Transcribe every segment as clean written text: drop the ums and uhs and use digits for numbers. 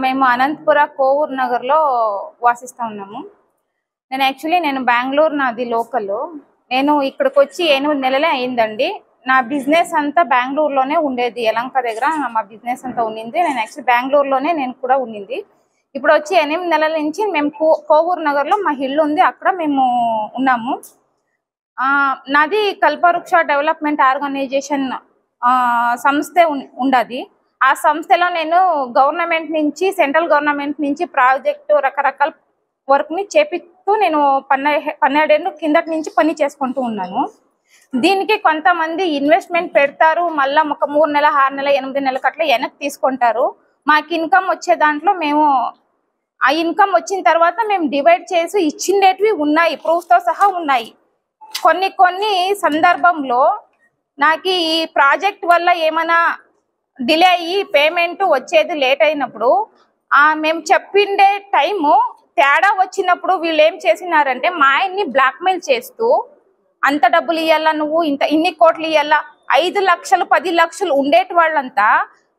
మేము అనంతపుర కోవూర్ నగర్లో వాసిస్తూ ఉన్నాము. నేను బెంగళూరు, నాది లోకల్. నేను ఇక్కడికి వచ్చి 8 నెలలే అయిందండి. నా బిజినెస్ అంతా బెంగళూరులోనే ఉండేది. యలంక దగ్గర మా బిజినెస్ అంతా ఉండింది. నేను యాక్చువల్లీ బెంగళూరులోనే నేను కూడా ఉండింది. ఇప్పుడు వచ్చి 8 నెలల నుంచి మేము కోవూర్ నగర్లో మా ఇల్లు ఉంది, అక్కడ మేము ఉన్నాము. నాది కల్పవృక్ష డెవలప్మెంట్ ఆర్గనైజేషన్ సంస్థ ఉండదు. ఆ సంస్థలో నేను గవర్నమెంట్ నుంచి, సెంట్రల్ గవర్నమెంట్ నుంచి ప్రాజెక్టు రకరకాల వర్క్ని చేపిస్తూ నేను 12 ఏళ్ళు కిందటి నుంచి పని చేసుకుంటూ ఉన్నాను. దీనికి కొంతమంది ఇన్వెస్ట్మెంట్ పెడతారు, మళ్ళీ ఒక 3 నెలల, 6 నెలల, 8 నెలలకు అట్లా వెనక్కి తీసుకుంటారు. మాకు ఇన్కమ్ వచ్చే దాంట్లో మేము ఆ ఇన్కమ్ వచ్చిన తర్వాత మేము డివైడ్ చేసి ఇచ్చినవి ఉన్నాయి, ప్రూఫ్తో సహా ఉన్నాయి. కొన్ని సందర్భంలో నాకు ఈ ప్రాజెక్ట్ వల్ల ఏమైనా డిలే అయ్యి పేమెంట్ వచ్చేది లేట్ అయినప్పుడు మేము చెప్పిండే టైము తేడా వచ్చినప్పుడు వీళ్ళు ఏం చేసినారంటే మా ఆయన్ని బ్లాక్మెయిల్ చేస్తూ అంత డబ్బులు ఇవ్వాలా, నువ్వు ఇన్ని కోట్లు ఇవ్వాలా, 5 లక్షలు 10 లక్షలు ఉండేటి వాళ్ళంతా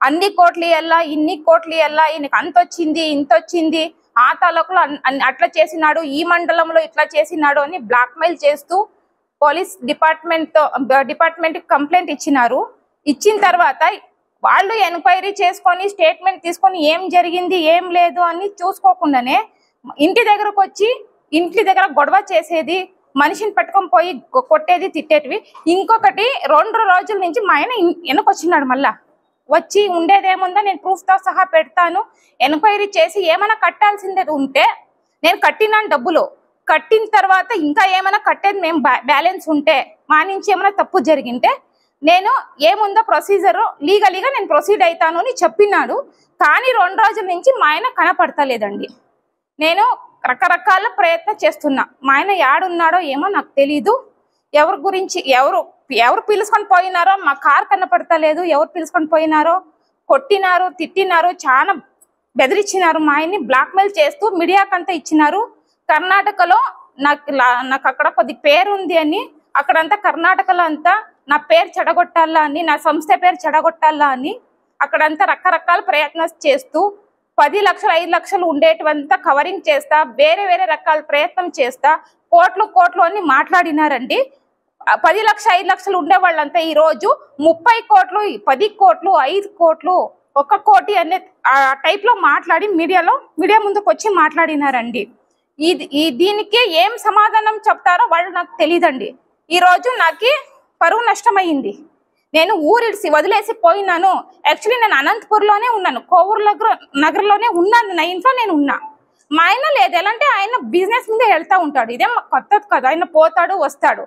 అన్ని కోట్లు ఇవ్వాలా, ఇన్ని కోట్లు ఇవ్వాలా, ఈయనకి అంత వచ్చింది ఇంత వచ్చింది, ఆ తాలూకులో అట్లా చేసినాడు, ఈ మండలంలో ఇట్లా చేసినాడు అని బ్లాక్మెయిల్ చేస్తూ పోలీస్ డిపార్ట్మెంట్కి కంప్లైంట్ ఇచ్చినారు. ఇచ్చిన తర్వాత వాళ్ళు ఎంక్వైరీ చేసుకొని స్టేట్మెంట్ తీసుకొని ఏం జరిగింది ఏం లేదు అని చూసుకోకుండానే ఇంటి దగ్గరకు వచ్చి ఇంటి దగ్గర గొడవ చేసేది, మనిషిని పెట్టుకొని పోయి కొట్టేది, తిట్టేటివి. ఇంకొకటి 2 రోజుల నుంచి మా ఆయన వెనకొచ్చినాడు. మళ్ళా వచ్చి ఉండేదేముందో నేను ప్రూఫ్తో సహా పెడతాను, ఎంక్వైరీ చేసి ఏమైనా కట్టాల్సిందే ఉంటే నేను కట్టినాను, డబ్బులు కట్టిన తర్వాత ఇంకా ఏమైనా కట్టేది మేము బ్యాలెన్స్ ఉంటే, మా నుంచి ఏమైనా తప్పు జరిగింటే నేను ఏముందో ప్రొసీజర్ లీగలీగా నేను ప్రొసీడ్ అవుతాను అని చెప్పినాడు. కానీ 2 రోజుల నుంచి మా ఆయన కనపడతలేదండి. నేను రకరకాల ప్రయత్నం చేస్తున్నా. మా ఆయన యాడున్నాడో ఏమో నాకు తెలీదు. ఎవరి గురించి ఎవరు పిలుచుకొని పోయినారో, మా కార్ కనపడతలేదు, ఎవరు పిలుచుకొని పోయినారో, కొట్టినారు, తిట్టినారు, చాలా బెదిరించినారు. మా ఆయన్ని బ్లాక్మెయిల్ చేస్తూ మీడియాకంతా ఇచ్చినారు. కర్ణాటకలో నాకు అక్కడ కొద్ది పేరు ఉంది అని, అక్కడంతా కర్ణాటకలో అంతా నా పేరు చెడగొట్టాలా అని, నా సంస్థ పేరు చెడగొట్టాలా అని అక్కడంతా రకరకాల ప్రయత్నం చేస్తూ 10 లక్షలు 5 లక్షలు ఉండేటివంతా కవరింగ్ చేస్తా, వేరే రకాల ప్రయత్నం చేస్తా కోట్లు అని మాట్లాడినారండి. 10 లక్షలు 5 లక్షలు ఉండే వాళ్ళంతా ఈరోజు 30 కోట్లు, 10 కోట్లు, 5 కోట్లు, 1 కోటి అనే ఆ టైప్లో మాట్లాడి మీడియా ముందుకు వచ్చి మాట్లాడినారండి. దీనికి ఏం సమాధానం చెప్తారో వాళ్ళు నాకు తెలియదండి. ఈరోజు నాకు పరువు నష్టమైంది. నేను ఊరిడిసి వదిలేసి పోయినాను. యాక్చువల్లీ నేను అనంతపూర్లోనే ఉన్నాను, కోవూర్ నగర్లోనే ఉన్నాను, నా ఇంట్లో నేను ఉన్నా. మా ఆయన లేదు, ఎలా అంటే ఆయన బిజినెస్ మీద వెళ్తూ ఉంటాడు. ఇదేం కొత్తది కదా, ఆయన పోతాడు వస్తాడు.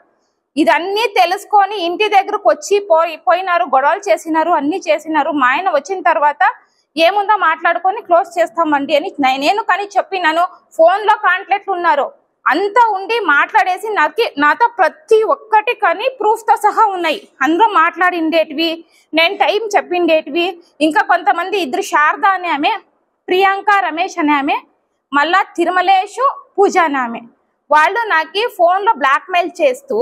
ఇదన్నీ తెలుసుకొని ఇంటి దగ్గరకు వచ్చి పోయినారు, గొడవలు చేసినారు, అన్నీ చేసినారు. మా ఆయన వచ్చిన తర్వాత ఏముందో మాట్లాడుకొని క్లోజ్ చేస్తామండి అని నేను కానీ చెప్పినాను. ఫోన్లో కాంటాక్ట్లు ఉన్నారు, అంతా ఉండి మాట్లాడేసి నాతో ప్రతి ఒక్కటి కానీ ప్రూఫ్తో సహా ఉన్నాయి. అందరూ మాట్లాడిండేటివి, నేను టైం చెప్పిండేటివి. ఇంకా కొంతమంది 2 శారద అనే ఆమె, ప్రియాంక రమేష్ అనే ఆమె, మళ్ళా తిరుమలేషు పూజ అనే ఆమె, వాళ్ళు నాకు ఫోన్లో బ్లాక్మెయిల్ చేస్తూ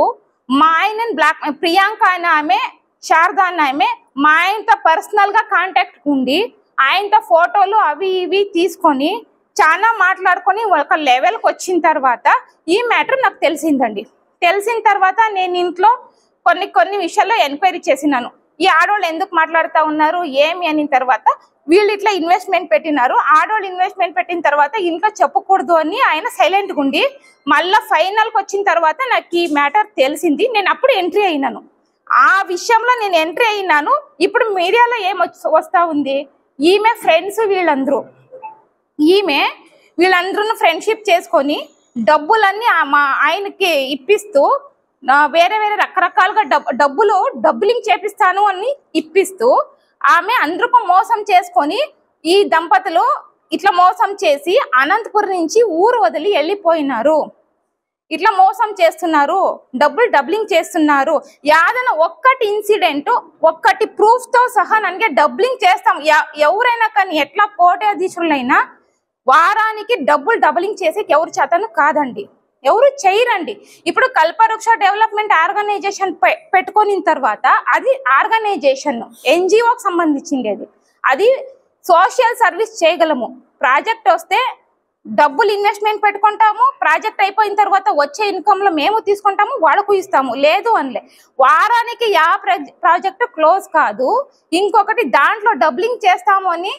మా ఆయనని ప్రియాంక అనే ఆమె, శారద అనే ఆమె మా ఆయనతో పర్సనల్గా కాంటాక్ట్ ఉండి ఆయనతో ఫోటోలు అవి ఇవి తీసుకొని చాలా మాట్లాడుకొని ఒక లెవెల్కి వచ్చిన తర్వాత ఈ మ్యాటర్ నాకు తెలిసిందండి. తెలిసిన తర్వాత నేను ఇంట్లో కొన్ని విషయాల్లో ఎంక్వైరీ చేసినాను. ఈ ఆడవాళ్ళు ఎందుకు మాట్లాడుతూ ఉన్నారు ఏమి అని. తర్వాత వీళ్ళు ఇట్లా ఇన్వెస్ట్మెంట్ పెట్టినారు, ఆడవాళ్ళు ఇన్వెస్ట్మెంట్ పెట్టిన తర్వాత ఇంట్లో చెప్పకూడదు అని ఆయన సైలెంట్గా ఉండి మళ్ళీ ఫైనల్కి వచ్చిన తర్వాత నాకు ఈ మ్యాటర్ తెలిసింది. నేను అప్పుడు ఎంట్రీ అయినాను. ఆ విషయంలో నేను ఎంట్రీ అయినాను. ఇప్పుడు మీడియాలో ఏం వస్తూ ఉంది, ఈమె ఫ్రెండ్స్ వీళ్ళందరూ ఫ్రెండ్షిప్ చేసుకొని డబ్బులన్నీ మా ఆయనకి ఇప్పిస్తూ వేరే రకరకాలుగా డబ్బులింగ్ చేపిస్తాను అని ఇప్పిస్తూ ఆమె అందరికీ మోసం చేసుకొని ఈ దంపతులు ఇట్లా మోసం చేసి అనంతపురం నుంచి ఊరు వదిలి వెళ్ళిపోయినారు. ఇట్లా మోసం చేస్తున్నారు, డబ్బులింగ్ చేస్తున్నారు. యాదన ఒక్కటి ఇన్సిడెంట్, ఒక్కటి ప్రూఫ్తో సహా ನನಗೆ డబ్బులింగ్ చేస్తాం. ఎవరైనా కానీ ఎట్లా కోటాధీశులైనా వారానికి డబ్బులింగ్ చేసి ఎవరు చేతను కాదండి, ఎవరు చేయరండి. ఇప్పుడు కల్పవృక్ష డెవలప్మెంట్ ఆర్గనైజేషన్ పెట్టుకున్న తర్వాత అది ఆర్గనైజేషన్ NGOకి సంబంధించింది. అది సోషల్ సర్వీస్ చేయగలము. ప్రాజెక్ట్ వస్తే డబ్బులు ఇన్వెస్ట్మెంట్ పెట్టుకుంటాము, ప్రాజెక్ట్ అయిపోయిన తర్వాత వచ్చే ఇన్కమ్ లో మేము తీసుకుంటాము, వాళ్ళకు ఇస్తాము. లేదు అనలే, వారానికి ప్రాజెక్ట్ క్లోజ్ కాదు, ఇంకొకటి దాంట్లో డబ్లింగ్ చేస్తాము అని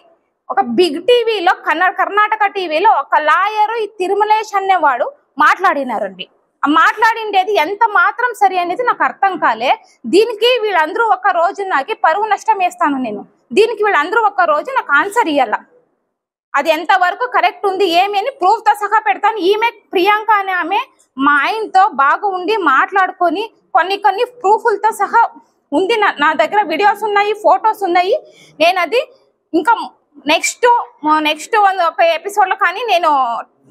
ఒక బిగ్ టీవీలో కర్ణాటక టీవీలో ఒక లాయరు ఈ తిరుమలేష్ అనేవాడు మాట్లాడినారండి. మాట్లాడిండేది ఎంత మాత్రం సరి అనేది నాకు అర్థం కాలే. దీనికి వీళ్ళందరూ ఒక రోజు నాకు పరువు నష్టం వేస్తాను నేను. దీనికి వీళ్ళందరూ ఒక రోజు నాకు ఆన్సర్ ఇవ్వాల. అది ఎంతవరకు కరెక్ట్ ఉంది ఏమి అని ప్రూఫ్ తో సహా పెడతాను. ఈమె ప్రియాంక అనే ఆమె మా ఆయనతో బాగా ఉండి మాట్లాడుకొని కొన్ని ప్రూఫ్లతో సహా ఉంది. నా దగ్గర వీడియోస్ ఉన్నాయి, ఫొటోస్ ఉన్నాయి. నేను అది ఇంకా నెక్స్ట్ ఒక ఎపిసోడ్ లో కానీ నేను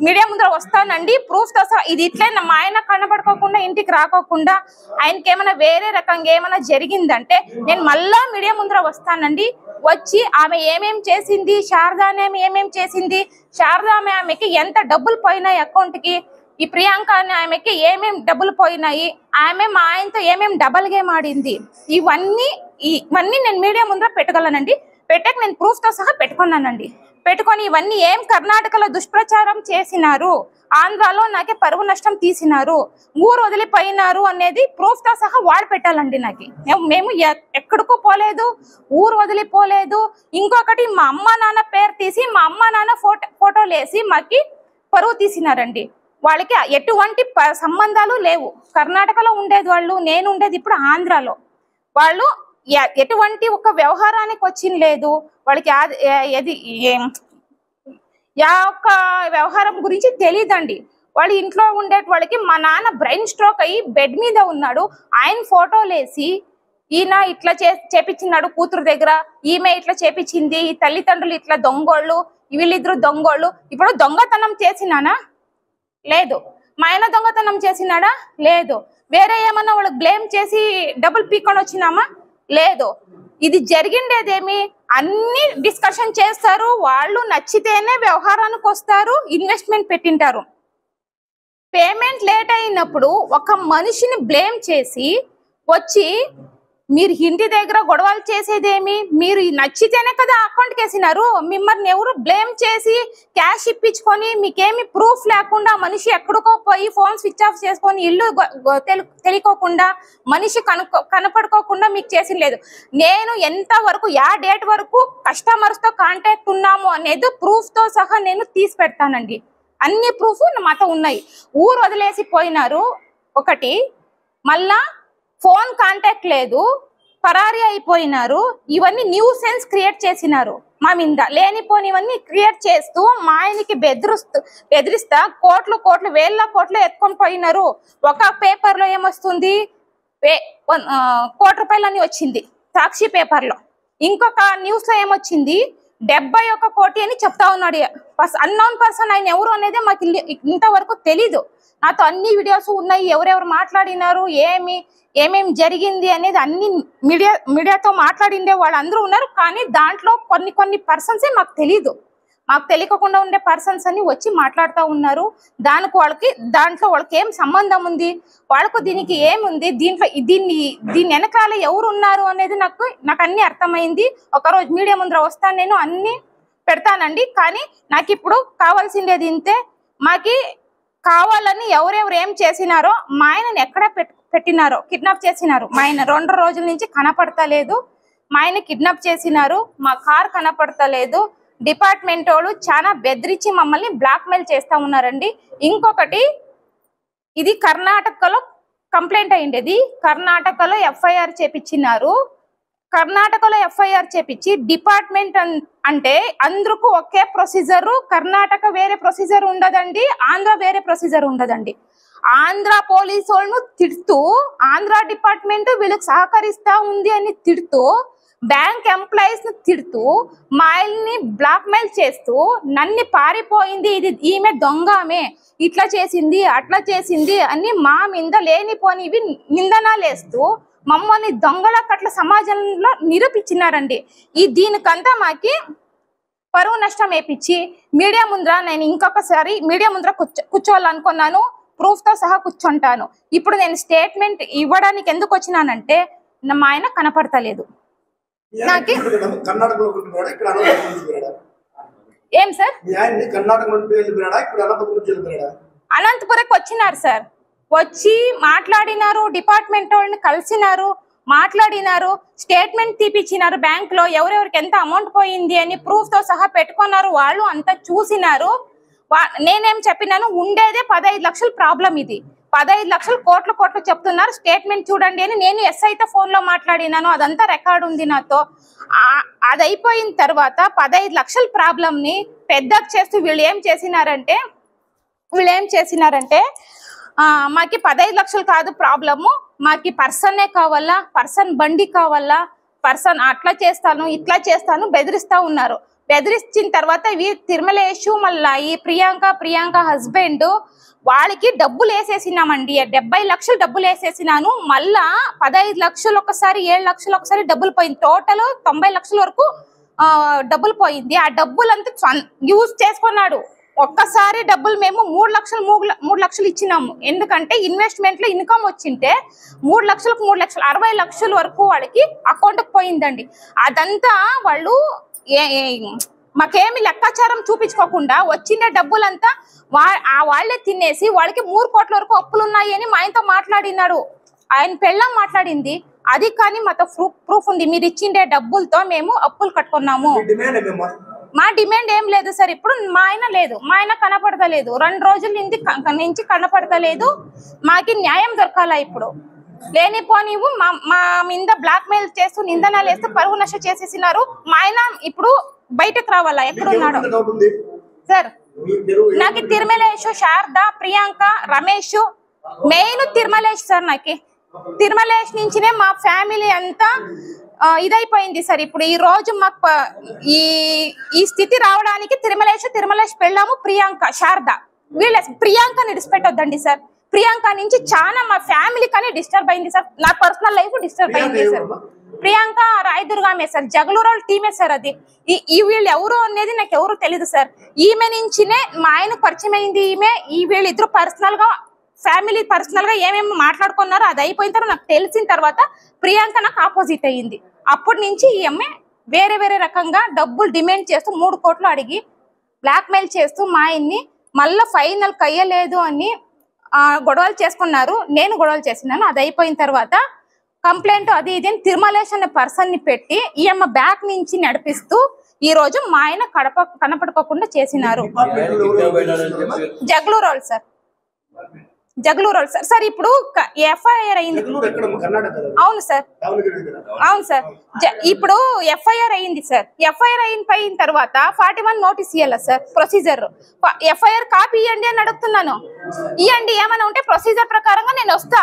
మీడియా ముందర వస్తానండి ప్రూఫ్ తో సహా. ఇది ఇట్లే మా ఆయన కనబడుకోకుండా ఇంటికి రాకోకుండా ఆయనకి ఏమైనా వేరే రకంగా ఏమైనా జరిగిందంటే నేను మళ్ళా మీడియా ముందర వస్తానండి. వచ్చి ఆమె ఏమేం చేసింది, శారదా అనే ఏమేం చేసింది, శారదా ఆమెకి ఎంత డబ్బులు పోయినాయి అకౌంట్ కి, ఈ ప్రియాంక అనే ఆమెకి ఏమేం డబ్బులు పోయినాయి, ఆమె మా ఆయనతో ఏమేం డబల్ గేమ్ ఆడింది, ఇవన్నీ నేను మీడియా ముందర పెట్టగలనండి. పెట్టక నేను ప్రూఫ్ తో సహా పెట్టుకున్నానండి. పెట్టుకొని ఇవన్నీ ఏం కర్ణాటకలో దుష్ప్రచారం చేసినారు, ఆంధ్రాలో నాకే పరువు నష్టం తీసినారు, ఊరు వదిలిపోయినారు అనేది ప్రూఫ్ తో సహా వాడు పెట్టాలండి. నాకు మేము ఎక్కడికో పోలేదు, ఊరు వదిలిపోలేదు. ఇంకొకటి మా అమ్మ నాన్న పేరు తీసి మా అమ్మ నాన్న ఫోటోలు వేసి మాకి పరువు తీసినారండి. వాళ్ళకి ఎటువంటి సంబంధాలు లేవు. కర్ణాటకలో ఉండేది వాళ్ళు, నేను ఉండేది ఇప్పుడు ఆంధ్రాలో. వాళ్ళు ఎటువంటి ఒక వ్యవహారానికి వచ్చింది లేదు. వాళ్ళకి ఒక్క వ్యవహారం గురించి తెలియదండి. వాళ్ళు ఇంట్లో ఉండే వాళ్ళకి మా నాన్న బ్రెయిన్ స్ట్రోక్ అయ్యి బెడ్ మీద ఉన్నాడు, ఆయన ఫోటోలు వేసి ఈయన ఇట్లా చేపించినాడు కూతురు దగ్గర, ఈమె ఇట్లా చేపించింది, ఈ తల్లిదండ్రులు ఇట్లా దొంగోళ్ళు, వీళ్ళిద్దరు దొంగోళ్ళు. ఇప్పుడు దొంగతనం చేసినానా? లేదు. మా ఆయన దొంగతనం చేసినాడా? లేదు. వేరే ఏమన్నా వాళ్ళకి బ్లేమ్ చేసి డబ్బులు పీక్కొని వచ్చినామా? లేదు. ఇది జరిగిండేదేమి అన్ని డిస్కషన్ చేస్తారు. వాళ్ళు నచ్చితేనే వ్యవహారానికి వస్తారు, ఇన్వెస్ట్మెంట్ పెట్టింటారు. పేమెంట్ లేట్ అయినప్పుడు ఒక మనిషిని బ్లేమ్ చేసి వచ్చి మీరు ఇంటి దగ్గర గొడవలు చేసేదేమి, మీరు నచ్చితేనే కదా అకౌంట్కి వేసినారు. మిమ్మల్ని ఎవరు బ్లేమ్ చేసి క్యాష్ ఇప్పించుకొని మీకేమి ప్రూఫ్ లేకుండా మనిషి ఎక్కడికో పోయి ఫోన్ స్విచ్ ఆఫ్ చేసుకొని ఇల్లు తెలియకోకుండా మనిషి కనపడుకోకుండా మీకు చేసి లేదు. నేను ఎంతవరకు డేట్ వరకు కస్టమర్స్ తో కాంటాక్ట్ ఉన్నాము అనేది ప్రూఫ్ తో సహా నేను తీసి పెడతానండి. అన్ని ప్రూఫ్ మాతో ఉన్నాయి. ఊరు వదిలేసి పోయినారు ఒకటి, మళ్ళా ఫోన్ కాంటాక్ట్ లేదు, పరారీ అయిపోయినారు. ఇవన్నీ న్యూ సెన్స్ క్రియేట్ చేసినారు మా మీద. లేనిపోనివన్నీ క్రియేట్ చేస్తూ మా ఆయనకి బెదిరిస్తా కోట్లు వేల కోట్లు ఎత్తుకొని పోయినారు. ఒక పేపర్ లో ఏమొస్తుంది, 1 కోటి రూపాయలని వచ్చింది సాక్షి పేపర్ లో. ఇంకొక న్యూస్ లో ఏమొచ్చింది 71 కోటి అని చెప్తా ఉన్నాడు. అన్నోన్ పర్సన్ ఆయన ఎవరు అనేది మాకు ఇంతవరకు తెలీదు. నాతో అన్ని వీడియోస్ ఉన్నాయి, ఎవరెవరు మాట్లాడినారు, ఏమేం జరిగింది అనేది అన్ని మీడియాతో మాట్లాడిండే వాళ్ళు అందరూ ఉన్నారు. కానీ దాంట్లో కొన్ని పర్సన్సే మాకు తెలీదు. మాకు తెలియకుండా ఉండే పర్సన్స్ అని వచ్చి మాట్లాడుతూ ఉన్నారు. దాంట్లో వాళ్ళకి ఏం సంబంధం ఉంది, వాళ్ళకు దీనికి ఏముంది, దీని వెనకాల ఎవరు ఉన్నారు అనేది నాకు అన్ని అర్థమైంది. ఒకరోజు మీడియా ముందర వస్తాను, నేను అన్ని పెడతానండి. కానీ నాకు ఇప్పుడు కావాల్సిండేది ఇంతే. మాకి కావాలని ఎవరెవరు ఏం చేసినారో, మా ఆయనని ఎక్కడ పెట్టినారో, కిడ్నాప్ చేసినారు. మా ఆయన 2 రోజుల నుంచి కనపడతలేదు. మా ఆయన కిడ్నాప్ చేసినారు, మా కార్ కనపడతలేదు. డిపార్ట్మెంట్ వాళ్ళు చాలా బెదిరించి మమ్మల్ని బ్లాక్మెయిల్ చేస్తా ఉన్నారండి. ఇంకొకటి, ఇది కర్ణాటకలో కంప్లైంట్ అయ్యిండేది, కర్ణాటకలో ఎఫ్ఐఆర్ చేపించినారు. కర్ణాటకలో ఎఫ్ఐఆర్ చేపించి డిపార్ట్మెంట్ అంటే అందరికి ఒకే ప్రొసీజర్. కర్ణాటక వేరే ప్రొసీజర్ ఉండదండి, ఆంధ్ర వేరే ప్రొసీజర్ ఉండదండి. ఆంధ్ర పోలీసు వాళ్ళను తిడుతూ, ఆంధ్ర డిపార్ట్మెంట్ వీళ్ళకి సహకరిస్తా ఉంది అని తిడుతూ, బ్యాంక్ ఎంప్లాయీస్ ని తిడుతూ, మాయల్ని బ్లాక్మెయిల్ చేస్తూ, నన్ను పారిపోయింది, ఈమె దొంగ, ఆమె ఇట్లా చేసింది అట్లా చేసింది అని మా మీద లేనిపోనివి నిందనాలేస్తూ మమ్మల్ని దొంగల కట్ల సమాజంలో నిరూపించినారండి. దీనికంతా మాకి పరువు నష్టం వేపించి మీడియా ముందర నేను ఇంకొకసారి మీడియా ముందర కూర్చోవాలనుకున్నాను. ప్రూఫ్ తో సహా కూర్చుంటాను. ఇప్పుడు నేను స్టేట్మెంట్ ఇవ్వడానికి ఎందుకు వచ్చినానంటే మా ఆయన కనపడతలేదు. నాకు ఏం సార్ అనంతపురంకి వచ్చినారు సార్, వచ్చి మాట్లాడినారు, డిపార్ట్మెంట్ వాళ్ళని కలిసినారు, మాట్లాడినారు, స్టేట్మెంట్ తీపిచ్చినారు, బ్యాంక్ లో ఎవరెవరికి ఎంత అమౌంట్ పోయింది అని ప్రూఫ్ తో సహా పెట్టుకున్నారు. వాళ్ళు అంతా చూసినారు. నేనేం చెప్పినాను, ఉండేదే 15 లక్షల ప్రాబ్లం, ఇది 15 లక్షలు కోట్లు చెప్తున్నారు, స్టేట్మెంట్ చూడండి అని నేను ఎస్ఐతో ఫోన్ లో మాట్లాడినాను. అదంతా రికార్డు ఉంది నాతో. అది అయిపోయిన తర్వాత 15 లక్షల ప్రాబ్లం ని పెద్దగా చేస్తూ వీళ్ళు ఏం చేసినారంటే మాకి 15 లక్షలు కాదు ప్రాబ్లము, మాకి పర్సనే కావాలా, పర్సన్ బండి కావాలా, పర్సన్ అట్లా చేస్తాను ఇట్లా చేస్తాను బెదిరిస్తా ఉన్నారు. బెదిరించిన తర్వాత తిరుమలేషు మళ్ళా ఈ ప్రియాంక హస్బెండ్ వాళ్ళకి డబ్బులు వేసేసినామండి. 70 లక్షలు డబ్బులు వేసేసినాను. మళ్ళా 15 లక్షలు ఒకసారి, 7 లక్షలు ఒకసారి డబ్బులు పోయింది. టోటల్ 90 లక్షల వరకు డబ్బులు పోయింది. ఆ డబ్బులంతా యూజ్ చేసుకున్నాడు. ఒక్కసారి డబ్బులు మేము 3 లక్షలు ఇచ్చినాము. ఎందుకంటే ఇన్వెస్ట్మెంట్ లో ఇన్కమ్ వచ్చింటే 3 లక్షలకు 60 లక్షల వరకు వాళ్ళకి అకౌంట్ కు పోయిందండి. అదంతా వాళ్ళు మాకేమి లెక్కాచారం చూపించుకోకుండా వచ్చిన డబ్బులంతా వాళ్లే తినేసి వాళ్ళకి 3 కోట్ల వరకు అప్పులు ఉన్నాయి అని మా ఆయనతో మాట్లాడినాడు. ఆయన పెళ్ళం మాట్లాడింది అది. కానీ మాతో ప్రూఫ్ ఉంది, మీరు ఇచ్చిండే డబ్బులతో మేము అప్పులు కట్టుకున్నాము. మా డిమాండ్ ఏం లేదు సార్. ఇప్పుడు మా ఆయన లేదు, మా ఆయన కనపడతలేదు, 2 రోజుల నుంచి కనపడతలేదు. మాకి న్యాయం దొరకాలా ఇప్పుడు. లేనిపోనివు మా మీద బ్లాక్ మెయిల్ చేస్తూ నిందనలు వేస్తూ పరువు నష్ట చేసేసినారు. మా ఆయన ఇప్పుడు బయటకు రావాలా, ఎక్కడున్నాడు సార్? నాకు తిరుమలేషు, శారద, ప్రియాంక, రమేష్, మెయిన్ తిరుమలేష్ సార్. నాకు తిరుమలేష్ నుంచినే మా ఫ్యామిలీ అంతా ఇదైపోయింది సార్. ఇప్పుడు ఈ రోజు మాకు ఈ స్థితి రావడానికి తిరుమలేష్ పెళ్ళాము, ప్రియాంక, శారద, వీళ్ళ ప్రియాంకని విడిచిపెట్టొద్దండి సార్. ప్రియాంక నుంచి చాలా మా ఫ్యామిలీ కానీ డిస్టర్బ్ అయింది సార్. నా పర్సనల్ లైఫ్ డిస్టర్బ్ అయింది సార్. ప్రియాంక రాయదుర్గామే సార్, జగలూరు టీమే సార్. అది వీళ్ళు ఎవరు అనేది నాకు ఎవరు తెలియదు సార్. ఈమె నుంచినే మా ఆయన పరిచయం అయింది. వీళ్ళిద్దరు ఫ్యామిలీ పర్సనల్ గా ఏమేమి మాట్లాడుకున్నారో అది అయిపోయిన తర్వాత నాకు తెలిసిన తర్వాత ప్రియాంక నాకు ఆపోజిట్ అయ్యింది. అప్పటి నుంచి ఈ అమ్మాయి వేరే రకంగా డబ్బులు డిమాండ్ చేస్తూ 3 కోట్లు అడిగి బ్లాక్ మెయిల్ చేస్తూ మా ఆయన్ని మళ్ళీ ఫైనల్ కయ్యలేదు అని గొడవలు చేసుకున్నారు. నేను గొడవలు చేసినాను. అది అయిపోయిన తర్వాత కంప్లైంట్ అది ఇది తిరుమలేష్ అనే పర్సన్ ని పెట్టి ఈ అమ్మ బ్యాక్ నుంచి నడిపిస్తూ ఈ రోజు మా ఆయన కనపడుకోకుండా చేసినారు. జగలూరు సార్, జగలూరు సార్. సార్ ఇప్పుడు ఎఫ్ఐఆర్ అయింది. అవును సార్, అవును సార్. ఇప్పుడు ఎఫ్ఐఆర్ అయింది సార్. ఎఫ్ఐఆర్ అయిన తర్వాత 41 నోటీస్ ఇవ్వాలా సార్? ప్రొసీజర్ ఎఫ్ఐఆర్ కాపీ ఇవ్వండి అని అడుగుతున్నాను. ఇవ్వండి, ఏమైనా ఉంటే ప్రొసీజర్ ప్రకారంగా నేను వస్తా.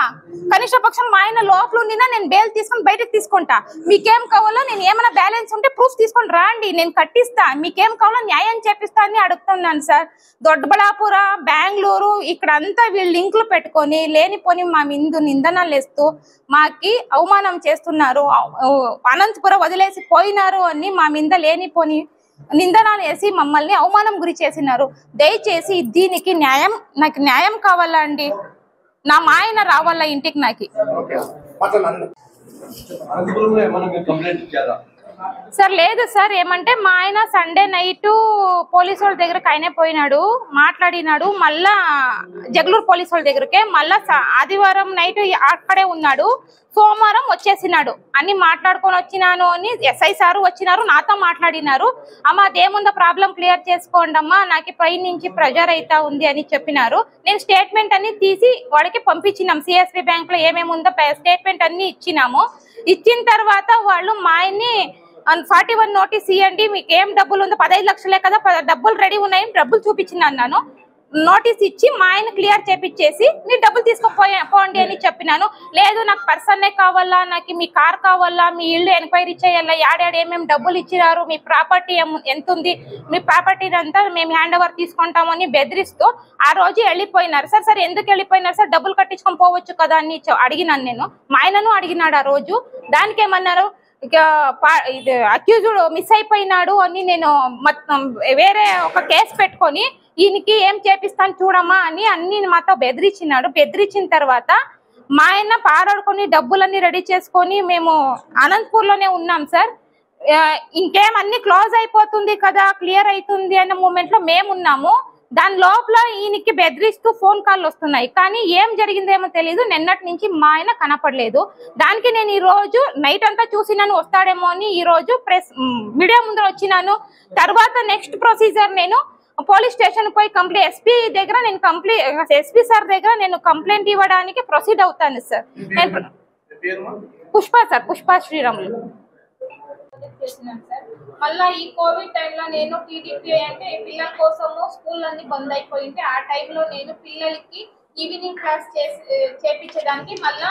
కనిష్ట పక్షం మా ఆయన లోపల ఉండినా నేను బెయిల్ తీసుకొని బయటకు తీసుకుంటా. మీకేం కావాలో, నేను ఏమైనా బ్యాలెన్స్ ఉంటే ప్రూఫ్ తీసుకొని రాండి, నేను కట్టిస్తా. మీకేం కావాలో న్యాయం చేపిస్తా అని అడుగుతున్నాను సార్. దొడ్డబళాపుర, బెంగళూరు ఇక్కడంతా వీళ్ళు లింకులు పెట్టుకొని లేనిపోని మా మీద నిందనలు వేస్తూ మాకి అవమానం చేస్తున్నారు. అనంతపురం వదిలేసి పోయినారు అని మా మీద లేనిపోని నిందనలు వేసి మమ్మల్ని అవమానం గురి చేసినారు. దయచేసి దీనికి నాకు న్యాయం కావాలా అండి. నా మా ఆయన రావాలా ఇంటికి. నాకు సార్ లేదు సార్. ఏమంటే మా ఆయన సండే నైట్ పోలీసు వాళ్ళ దగ్గరకు ఆయనే పోయినాడు, మాట్లాడినాడు. మళ్ళా జగలూరు పోలీసు వాళ్ళ దగ్గరకే, మళ్ళా ఆదివారం నైట్ అక్కడే ఉన్నాడు. సోమవారం వచ్చేసినాడు. అన్ని మాట్లాడుకొని వచ్చినాను అని ఎస్ఐ సారు వచ్చినారు, నాతో మాట్లాడినారు. అమ్మ అదేముందో ప్రాబ్లం క్లియర్ చేసుకోండి అమ్మా, నాకు పై నుంచి ప్రెజర్ అవుతా ఉంది అని చెప్పినారు. నేను స్టేట్మెంట్ అన్ని తీసి వాళ్ళకి పంపించినాం. సిఎస్బి బ్యాంక్ లో ఏమేమి ఉందో స్టేట్మెంట్ అన్ని ఇచ్చినాము. ఇచ్చిన తర్వాత వాళ్ళు మా ఆయన్ని 41 నోటీస్ ఇవ్వండి, మీకు ఏం డబ్బులు ఉందో 15 లక్షలే కదా, డబ్బులు రెడీ ఉన్నాయని డబ్బులు చూపించిన అన్నాను. నోటీస్ ఇచ్చి మా ఆయన క్లియర్ చేపించేసి మీరు డబ్బులు తీసుకుపోండి అని చెప్పినాను. లేదు నాకు పర్సన్నే కావాలా, నాకు మీ కార్ కావాలా, మీ ఇల్లు ఎంక్వైరీ చేయాలా, యాడాడు ఏమేమి డబ్బులు ఇచ్చినారు, మీ ప్రాపర్టీ ఎంత ఉంది, మీ ప్రాపర్టీ అంతా మేము హ్యాండ్ ఓవర్ తీసుకుంటామని బెదిరిస్తూ ఆ రోజు వెళ్ళిపోయినారు. సార్ ఎందుకు వెళ్ళిపోయినారు సార్? డబ్బులు కట్టించుకొని పోవచ్చు కదా అని అడిగినాను నేను. మా ఆయనను అడిగినాడు ఆ రోజు. దానికి ఏమన్నారు, ఇది అక్యూజ్డ్ మిస్ అయిపోయినాడు అని నేను వేరే ఒక కేసు పెట్టుకొని ఈయనకి ఏం చేపిస్తాను చూడమ్మా అని అన్ని మాతో బెదిరించినాడు. బెదిరించిన తర్వాత మా ఆయన పారాడుకొని డబ్బులన్నీ రెడీ చేసుకొని మేము అనంతపూర్లోనే ఉన్నాం సార్. ఇంకేమన్నీ క్లోజ్ అయిపోతుంది కదా, క్లియర్ అవుతుంది అన్న మూమెంట్ లో మేమున్నాము. దాని లోపల ఈయనకి బెదిరిస్తూ ఫోన్ కాల్ వస్తున్నాయి. కానీ ఏం జరిగిందేమో తెలియదు, నిన్నటి నుంచి మా ఆయన కనపడలేదు. దానికి నేను ఈ రోజు నైట్ అంతా చూసినాను వస్తాడేమో అని ఈ రోజు ప్రెస్ మీడియా ముందర వచ్చినాను. తర్వాత నెక్స్ట్ ప్రొసీజర్ నేను పోలీస్ స్టేషన్ పోయి ఎస్పీ దగ్గర నేను ఎస్పీ సార్ దగ్గర నేను కంప్లైంట్ ఇవ్వడానికి ప్రొసీడ్ అవుతాను సార్. పుష్ప శ్రీరాములు చేసినాను సార్. మళ్ళా ఈ కోవిడ్ టైంలో నేను టీడీపీ అంటే పిల్లల కోసము స్కూల్ అన్ని బంద్ అయిపోయింటే ఆ టైంలో నేను పిల్లలకి ఈవినింగ్ క్లాస్ చేపించడానికి మళ్ళా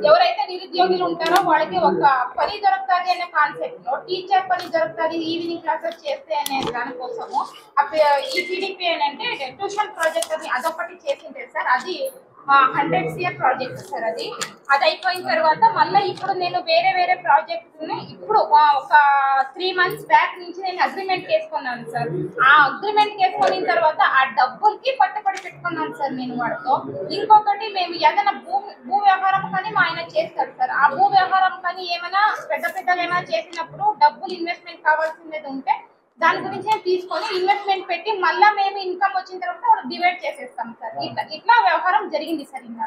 ఎవరైతే నిరుద్యోగులు ఉంటారో వాళ్ళకి ఒక పని దొరుకుతుంది అనే కాన్సెప్ట్ లో టీచర్ పని దొరుకుతుంది ఈవినింగ్ క్లాసెస్ చేస్తే అనే దానికోసము ఈ టీడీపీ అంటే ట్యూషన్ ప్రాజెక్ట్ అది అదొకటి చేసిందే సార్. అది 100 CR ప్రాజెక్ట్ సార్. అది అయిపోయిన తర్వాత మళ్ళీ ఇప్పుడు నేను వేరే ప్రాజెక్ట్స్ ఇప్పుడు ఒక 3 months బ్యాక్ నుంచి నేను అగ్రిమెంట్ చేసుకున్నాను సార్. ఆ అగ్రిమెంట్ చేసుకున్న తర్వాత ఆ డబ్బులకి పట్టుబడి పెట్టుకున్నాను సార్ నేను వాడితో. ఇంకొకటి మేము ఏదైనా భూ వ్యవహారం కానీ మా ఆయన చేస్తాడు సార్. ఆ భూ వ్యవహారం కానీ ఏమైనా పెద్దగా ఏమైనా చేసినప్పుడు డబ్బులు ఇన్వెస్ట్మెంట్ కావాల్సింది ఉంటే దాని గురించి తీసుకొని ఇన్వెస్ట్మెంట్ పెట్టి మళ్ళీ మేము ఇన్కమ్ వచ్చిన తర్వాత వాళ్ళు డివైడ్ చేసేస్తాం సార్. ఇట్లా వ్యవహారం జరిగింది సార్. ఇంకా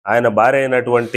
ఆయన భార్య అయినటువంటి